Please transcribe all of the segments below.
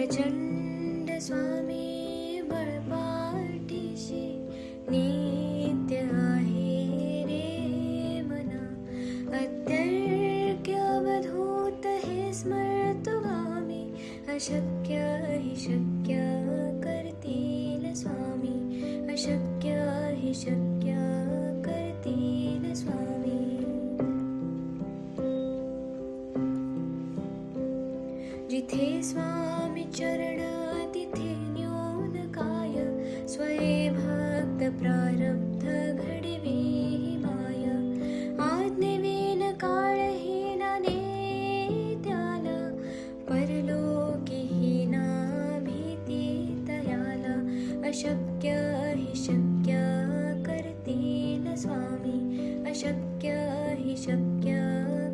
प्रचंड स्वामी बळपाठीशी नित्य आहे रे मना. अत्यर्क्य अवधूत हे स्मरतो गामी. अशक्य हि शक्य करतील स्वामी. अशक्य हि शक्य करतील स्वामी. जिथे स्वामी चरण तिथे न्यून काय. स्वये भक्त प्रारब्ध घडवी माय. आज्ञेविन काळहीना नेत्याला. परलोकीहीना भीती तयाला. अशक्य हि शक्य करतील स्वामी. अशक्य हि शक्य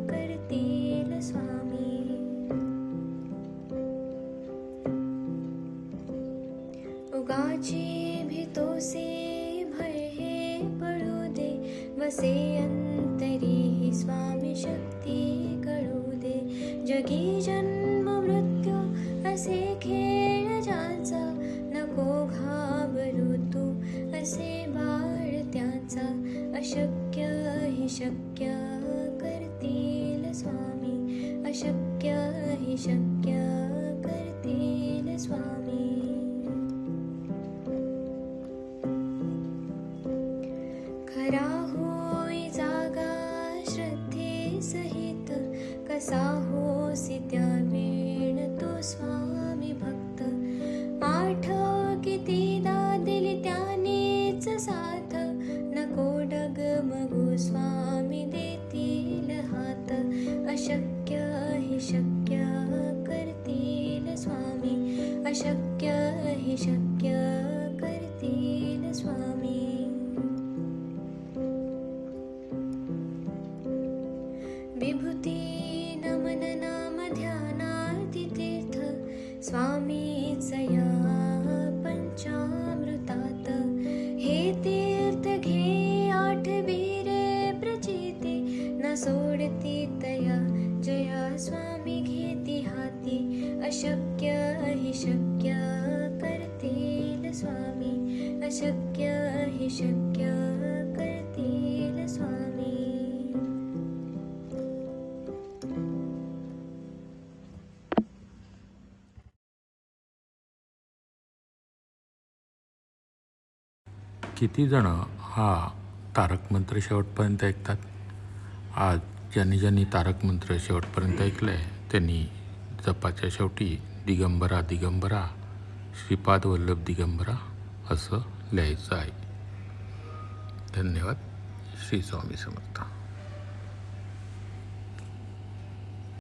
करतील स्वामी. उगाची भीतोसे भय हे पडू दे. वसे अंतरी ही स्वामी शक्ती कळू दे. जगी जन्म मृत्यू असे खेळ ज्याचा. नको घाबरू तू असे बाळ त्याचा. अशक्य हि शक्य करतील स्वामी. अशक्य हि शक्य करतील स्वामी. खरा होई जागा श्रद्धे सहित. कसा होसी त्या वेळ तो स्वामी भक्त. आठव कितीदा दिली त्यानेच साथ. नको डगमगू स्वामी देतील हात. अशक्य हि शक्य करतील स्वामी. अशक्य हि शक्य करतील स्वामी. विभूती नमन नाम ध्यानार्ती तीर्थ. स्वामीच या पंचामृतात. हे तीर्थ घे आठवी रे प्रचिती. न सोडती तया जया स्वामी घेती हाती. अशक्य हि शक्य करतील स्वामी. अशक्य हि शक्य करतील स्वामी. किती जण हा तारक मंत्र शेवटपर्यंत ऐकतात? आज ज्यांनी ज्यांनी तारक मंत्र शेवटपर्यंत ऐकलं आहे त्यांनी जपाच्या शेवटी दिगंबरा दिगंबरा श्रीपाद वल्लभ दिगंबरा असं लिहायचं आहे. धन्यवाद. श्री स्वामी समर्थ.